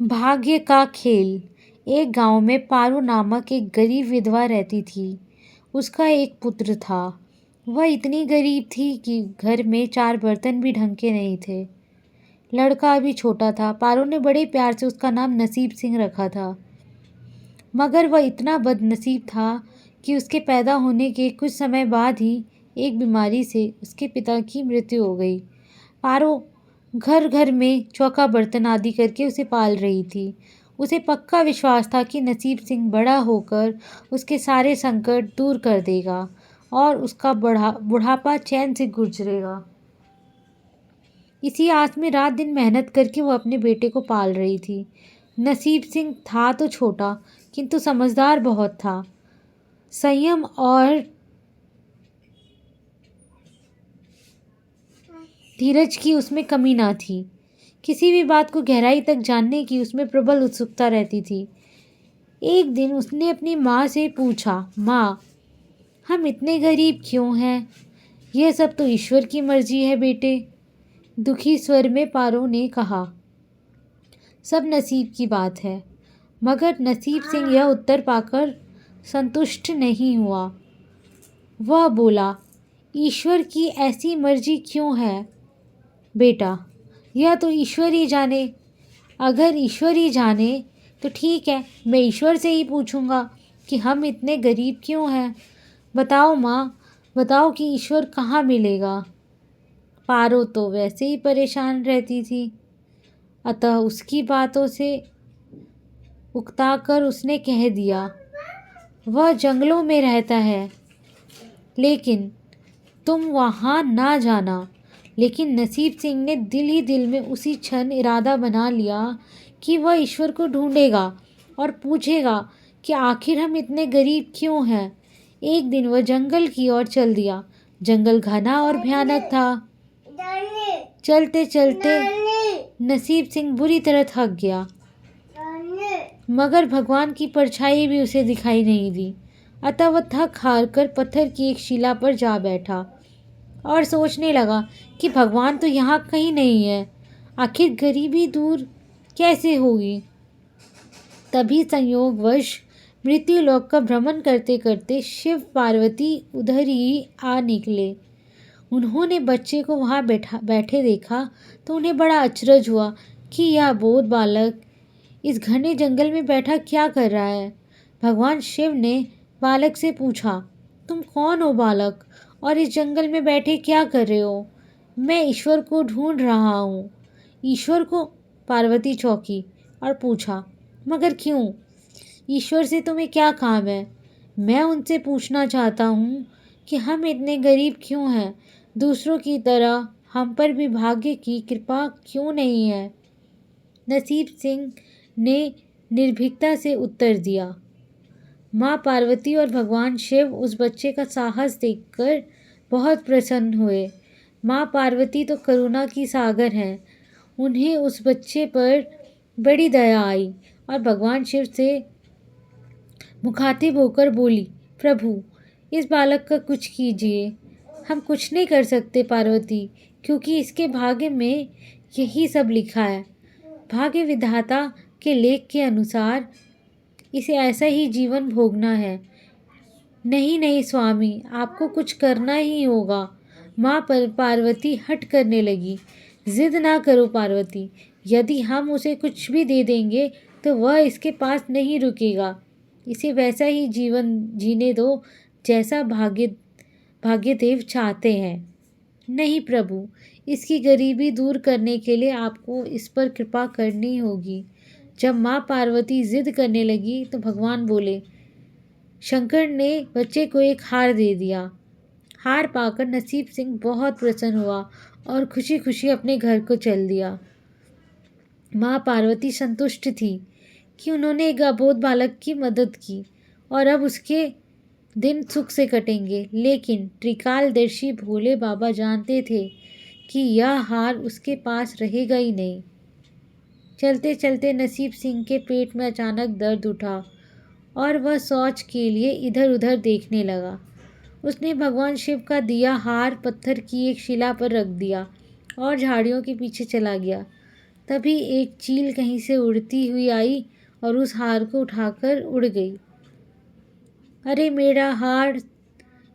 भाग्य का खेल। एक गांव में पारू नामक एक गरीब विधवा रहती थी। उसका एक पुत्र था। वह इतनी गरीब थी कि घर में 4 बर्तन भी ढंग के नहीं थे। लड़का अभी छोटा था। पारू ने बड़े प्यार से उसका नाम नसीब सिंह रखा था। मगर वह इतना बदनसीब था कि उसके पैदा होने के कुछ समय बाद ही एक बीमारी से उसके पिता की मृत्यु हो गई। पारो घर घर में चौका बर्तन आदि करके उसे पाल रही थी। उसे पक्का विश्वास था कि नसीब सिंह बड़ा होकर उसके सारे संकट दूर कर देगा और उसका बुढ़ापा चैन से गुजरेगा। इसी आस में रात दिन मेहनत करके वो अपने बेटे को पाल रही थी। नसीब सिंह था तो छोटा, किंतु समझदार बहुत था। संयम और धीरज की उसमें कमी ना थी। किसी भी बात को गहराई तक जानने की उसमें प्रबल उत्सुकता रहती थी। एक दिन उसने अपनी माँ से पूछा, माँ, हम इतने गरीब क्यों हैं? यह सब तो ईश्वर की मर्जी है बेटे। दुखी स्वर में पारो ने कहा, सब नसीब की बात है। मगर नसीब सिंह यह उत्तर पाकर संतुष्ट नहीं हुआ। वह बोला, ईश्वर की ऐसी मर्जी क्यों है बेटा? यह तो ईश्वर ही जाने। अगर ईश्वर ही जाने तो ठीक है, मैं ईश्वर से ही पूछूंगा कि हम इतने गरीब क्यों हैं। बताओ माँ, बताओ कि ईश्वर कहाँ मिलेगा। पारो तो वैसे ही परेशान रहती थी, अतः उसकी बातों से उकताकर उसने कह दिया, वह जंगलों में रहता है, लेकिन तुम वहाँ ना जाना। लेकिन नसीब सिंह ने दिल ही दिल में उसी क्षण इरादा बना लिया कि वह ईश्वर को ढूंढेगा और पूछेगा कि आखिर हम इतने गरीब क्यों हैं। एक दिन वह जंगल की ओर चल दिया। जंगल घना और भयानक था। चलते चलते नसीब सिंह बुरी तरह थक गया, मगर भगवान की परछाई भी उसे दिखाई नहीं दी। अतः वह थक हार कर पत्थर की एक शिला पर जा बैठा और सोचने लगा कि भगवान तो यहाँ कहीं नहीं है, आखिर गरीबी दूर कैसे होगी। तभी संयोगवश मृत्युलोक का भ्रमण करते करते शिव पार्वती उधर ही आ निकले। उन्होंने बच्चे को वहाँ बैठे देखा तो उन्हें बड़ा अचरज हुआ कि यह अबोध बालक इस घने जंगल में बैठा क्या कर रहा है। भगवान शिव ने बालक से पूछा, तुम कौन हो बालक, और इस जंगल में बैठे क्या कर रहे हो? मैं ईश्वर को ढूंढ रहा हूँ। ईश्वर को? पार्वती चौंकी और पूछा, मगर क्यों? ईश्वर से तुम्हें क्या काम है? मैं उनसे पूछना चाहता हूँ कि हम इतने गरीब क्यों हैं? दूसरों की तरह हम पर भी भाग्य की कृपा क्यों नहीं है? नसीब सिंह ने निर्भीकता से उत्तर दिया। माँ पार्वती और भगवान शिव उस बच्चे का साहस देखकर बहुत प्रसन्न हुए। माँ पार्वती तो करुणा की सागर हैं। उन्हें उस बच्चे पर बड़ी दया आई और भगवान शिव से मुखातिब होकर बोली, प्रभु, इस बालक का कुछ कीजिए। हम कुछ नहीं कर सकते पार्वती, क्योंकि इसके भाग्य में यही सब लिखा है। भाग्य विधाता के लेख के अनुसार इसे ऐसा ही जीवन भोगना है। नहीं नहीं स्वामी, आपको कुछ करना ही होगा। माँ पार्वती हट करने लगी। जिद ना करो पार्वती, यदि हम उसे कुछ भी दे देंगे तो वह इसके पास नहीं रुकेगा। इसे वैसा ही जीवन जीने दो जैसा भाग्यदेव चाहते हैं। नहीं प्रभु, इसकी गरीबी दूर करने के लिए आपको इस पर कृपा करनी होगी। जब माँ पार्वती जिद करने लगी तो भगवान बोले, शंकर ने बच्चे को एक हार दे दिया। हार पाकर नसीब सिंह बहुत प्रसन्न हुआ और खुशी खुशी अपने घर को चल दिया। माँ पार्वती संतुष्ट थी कि उन्होंने एक अबोध बालक की मदद की और अब उसके दिन सुख से कटेंगे। लेकिन त्रिकालदर्शी भोले बाबा जानते थे कि यह हार उसके पास रहेगा ही नहीं। चलते चलते नसीब सिंह के पेट में अचानक दर्द उठा और वह शौच के लिए इधर उधर देखने लगा। उसने भगवान शिव का दिया हार पत्थर की एक शिला पर रख दिया और झाड़ियों के पीछे चला गया। तभी एक चील कहीं से उड़ती हुई आई और उस हार को उठाकर उड़ गई। अरे मेरा हार!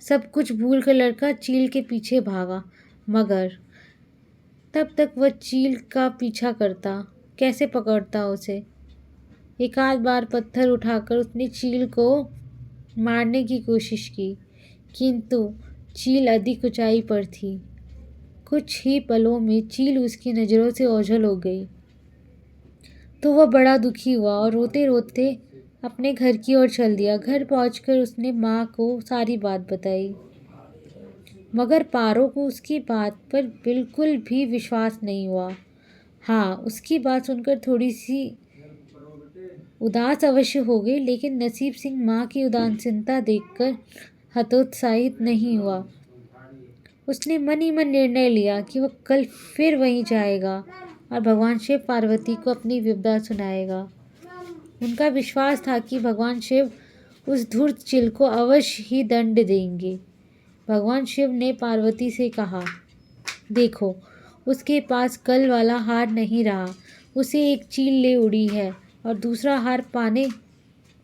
सब कुछ भूल कर लड़का चील के पीछे भागा, मगर तब तक वह चील का पीछा करता, कैसे पकड़ता उसे। एक आध बार पत्थर उठाकर उसने चील को मारने की कोशिश की, किंतु चील अधिक ऊंचाई पर थी। कुछ ही पलों में चील उसकी नज़रों से ओझल हो गई। तो वह बड़ा दुखी हुआ और रोते रोते अपने घर की ओर चल दिया। घर पहुंचकर उसने माँ को सारी बात बताई, मगर पारो को उसकी बात पर बिल्कुल भी विश्वास नहीं हुआ। हाँ, उसकी बात सुनकर थोड़ी सी उदास अवश्य हो गई, लेकिन नसीब सिंह माँ की उदासीनता देखकर हतोत्साहित नहीं हुआ। उसने मन ही मन निर्णय लिया कि वह कल फिर वहीं जाएगा और भगवान शिव पार्वती को अपनी विपदा सुनाएगा। उनका विश्वास था कि भगवान शिव उस धूर्त चिल को अवश्य ही दंड देंगे। भगवान शिव ने पार्वती से कहा, देखो, उसके पास कल वाला हार नहीं रहा। उसे एक चील ले उड़ी है और दूसरा हार पाने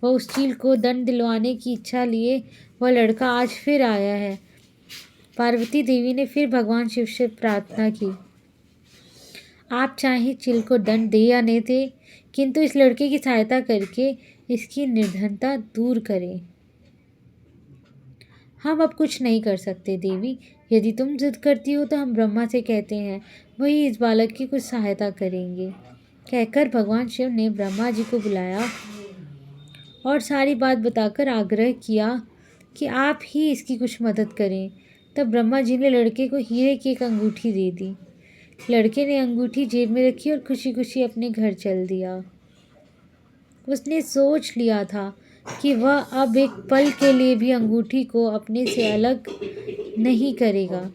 व उस चील को दंड दिलवाने की इच्छा लिए वह लड़का आज फिर आया है। पार्वती देवी ने फिर भगवान शिव से प्रार्थना की, आप चाहे चील को दंड दे या नहीं दे, किंतु इस लड़के की सहायता करके इसकी निर्धनता दूर करें। हम अब कुछ नहीं कर सकते देवी। यदि तुम जिद करती हो तो हम ब्रह्मा से कहते हैं, वही इस बालक की कुछ सहायता करेंगे। कहकर भगवान शिव ने ब्रह्मा जी को बुलाया और सारी बात बताकर आग्रह किया कि आप ही इसकी कुछ मदद करें। तब ब्रह्मा जी ने लड़के को हीरे की एक अंगूठी दे दी। लड़के ने अंगूठी जेब में रखी और खुशी खुशी अपने घर चल दिया। उसने सोच लिया था कि वह अब एक पल के लिए भी अंगूठी को अपने से अलग नहीं करेगा।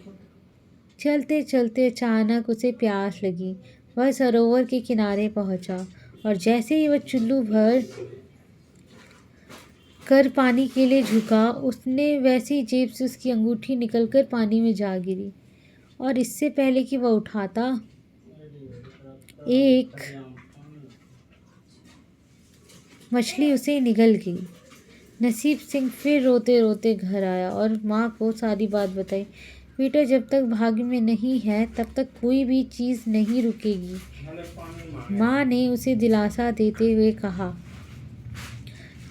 चलते चलते अचानक उसे प्यास लगी। वह सरोवर के किनारे पहुंचा और जैसे ही वह चुल्लू भर कर पानी के लिए झुका, उसने वैसे ही जेब से उसकी अंगूठी निकलकर पानी में जा गिरी और इससे पहले कि वह उठाता, एक मछली उसे निगल गई। नसीब सिंह फिर रोते रोते घर आया और माँ को सारी बात बताई। बेटा, जब तक भाग्य में नहीं है तब तक कोई भी चीज़ नहीं रुकेगी। माँ ने उसे दिलासा देते हुए कहा,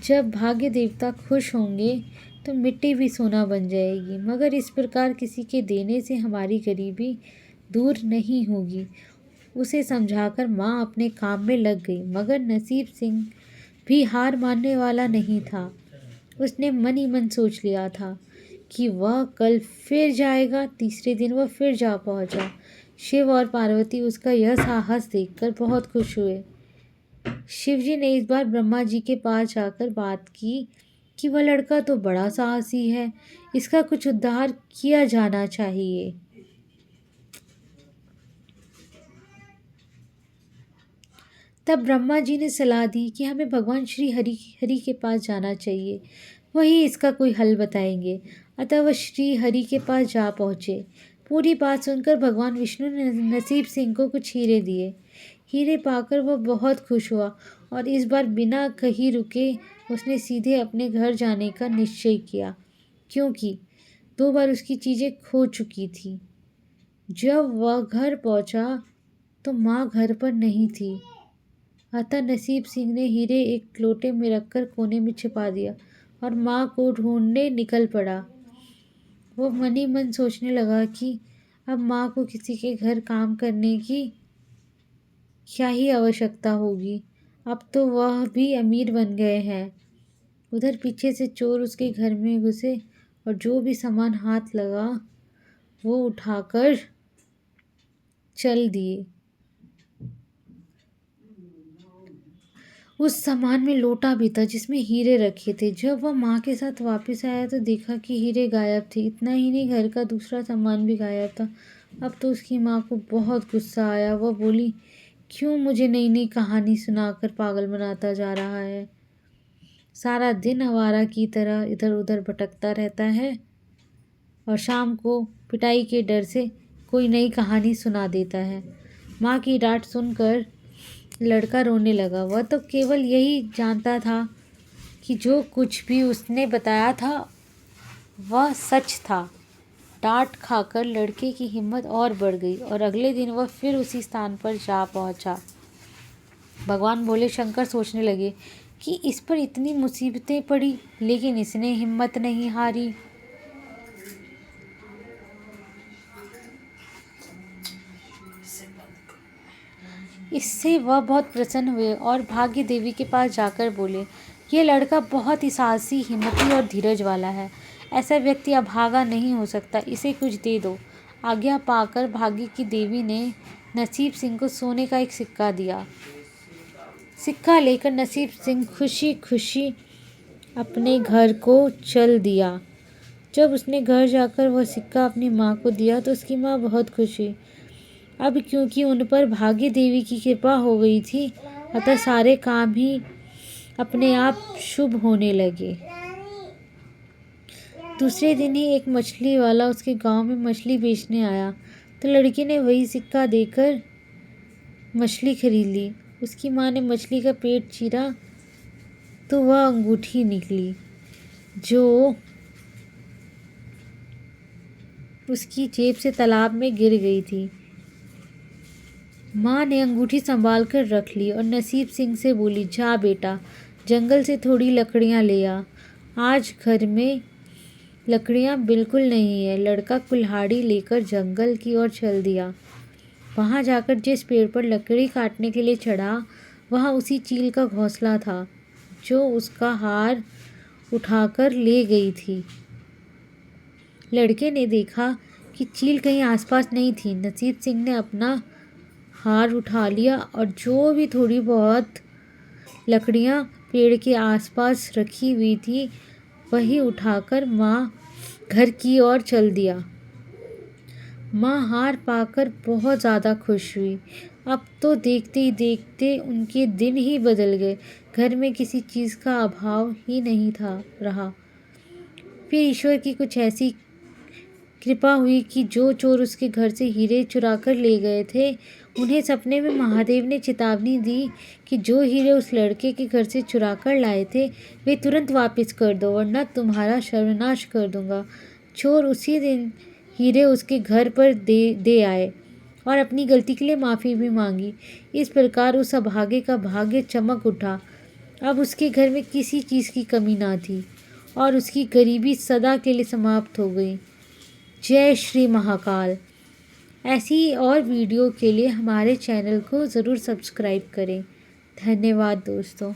जब भाग्य देवता खुश होंगे तो मिट्टी भी सोना बन जाएगी, मगर इस प्रकार किसी के देने से हमारी गरीबी दूर नहीं होगी। उसे समझाकर माँ अपने काम में लग गई, मगर नसीब सिंह भी हार मानने वाला नहीं था। उसने मन ही मन सोच लिया था कि वह कल फिर जाएगा। तीसरे दिन वह फिर जा पहुंचा। शिव और पार्वती उसका यह साहस देखकर बहुत खुश हुए। शिवजी ने इस बार ब्रह्मा जी के पास जाकर बात की कि वह लड़का तो बड़ा साहसी है, इसका कुछ उद्धार किया जाना चाहिए। तब ब्रह्मा जी ने सलाह दी कि हमें भगवान श्री हरि के पास जाना चाहिए, वही इसका कोई हल बताएंगे। अतः वह श्री हरि के पास जा पहुँचे। पूरी बात सुनकर भगवान विष्णु ने नसीब सिंह को कुछ हीरे दिए। हीरे पाकर वह बहुत खुश हुआ और इस बार बिना कहीं रुके उसने सीधे अपने घर जाने का निश्चय किया, क्योंकि 2 बार उसकी चीज़ें खो चुकी थी। जब वह घर पहुंचा तो माँ घर पर नहीं थी। अतः नसीब सिंह ने हीरे एक लोटे में रखकर कोने में छिपा दिया और माँ को ढूंढने निकल पड़ा। वो मन ही मन सोचने लगा कि अब माँ को किसी के घर काम करने की क्या ही आवश्यकता होगी। अब तो वह भी अमीर बन गए हैं। उधर पीछे से चोर उसके घर में घुसे और जो भी सामान हाथ लगा वो उठाकर चल दिए। उस सामान में लोटा भी था जिसमें हीरे रखे थे। जब वह माँ के साथ वापस आया तो देखा कि हीरे गायब थे। इतना ही नहीं, घर का दूसरा सामान भी गायब था। अब तो उसकी माँ को बहुत गुस्सा आया। वह बोली, क्यों मुझे नई नई कहानी सुनाकर पागल बनाता जा रहा है। सारा दिन आवारा की तरह इधर उधर भटकता रहता है और शाम को पिटाई के डर से कोई नई कहानी सुना देता है। माँ की डांट सुनकर लड़का रोने लगा। वह तो केवल यही जानता था कि जो कुछ भी उसने बताया था वह सच था। डांट खाकर लड़के की हिम्मत और बढ़ गई और अगले दिन वह फिर उसी स्थान पर जा पहुंचा। भगवान भोले शंकर सोचने लगे कि इस पर इतनी मुसीबतें पड़ी लेकिन इसने हिम्मत नहीं हारी। इससे वह बहुत प्रसन्न हुए और भाग्य देवी के पास जाकर बोले, यह लड़का बहुत ही साहसी, हिम्मती और धीरज वाला है। ऐसा व्यक्ति अभागा नहीं हो सकता। इसे कुछ दे दो। आज्ञा पाकर भाग्य की देवी ने नसीब सिंह को सोने का एक सिक्का दिया। सिक्का लेकर नसीब सिंह खुशी खुशी अपने घर को चल दिया। जब उसने घर जाकर वह सिक्का अपनी माँ को दिया तो उसकी माँ बहुत खुश हुई। अब क्योंकि उन पर भाग्य देवी की कृपा हो गई थी, अतः सारे काम ही अपने आप शुभ होने लगे। दूसरे दिन ही एक मछली वाला उसके गांव में मछली बेचने आया तो लड़के ने वही सिक्का देकर मछली खरीद ली। उसकी माँ ने मछली का पेट चीरा तो वह अंगूठी निकली जो उसकी जेब से तालाब में गिर गई थी। माँ ने अंगूठी संभाल कर रख ली और नसीब सिंह से बोली, जा बेटा, जंगल से थोड़ी लकड़ियाँ ले आ। आज घर में लकड़ियाँ बिल्कुल नहीं है। लड़का कुल्हाड़ी लेकर जंगल की ओर चल दिया। वहाँ जाकर जिस पेड़ पर लकड़ी काटने के लिए चढ़ा, वहाँ उसी चील का घोंसला था जो उसका हार उठाकर ले गई थी। लड़के ने देखा कि चील कहीं आसपास नहीं थी। नसीब सिंह ने अपना हार उठा लिया और जो भी थोड़ी बहुत लकड़ियाँ पेड़ के आसपास रखी हुई थी वही उठाकर माँ घर की ओर चल दिया। माँ हार पाकर बहुत ज़्यादा खुश हुई। अब तो देखते ही देखते उनके दिन ही बदल गए। घर में किसी चीज़ का अभाव ही नहीं था रहा। फिर ईश्वर की कुछ ऐसी कृपा हुई कि जो चोर उसके घर से हीरे चुरा कर ले गए थे, उन्हें सपने में महादेव ने चेतावनी दी कि जो हीरे उस लड़के के घर से चुरा कर लाए थे वे तुरंत वापस कर दो वरना तुम्हारा सर्वनाश कर दूंगा। चोर उसी दिन हीरे उसके घर पर दे आए और अपनी गलती के लिए माफ़ी भी मांगी। इस प्रकार उस अभागे का भाग्य चमक उठा। अब उसके घर में किसी चीज़ की कमी ना थी और उसकी गरीबी सदा के लिए समाप्त हो गई। जय श्री महाकाल। ऐसी और वीडियो के लिए हमारे चैनल को ज़रूर सब्सक्राइब करें। धन्यवाद दोस्तों।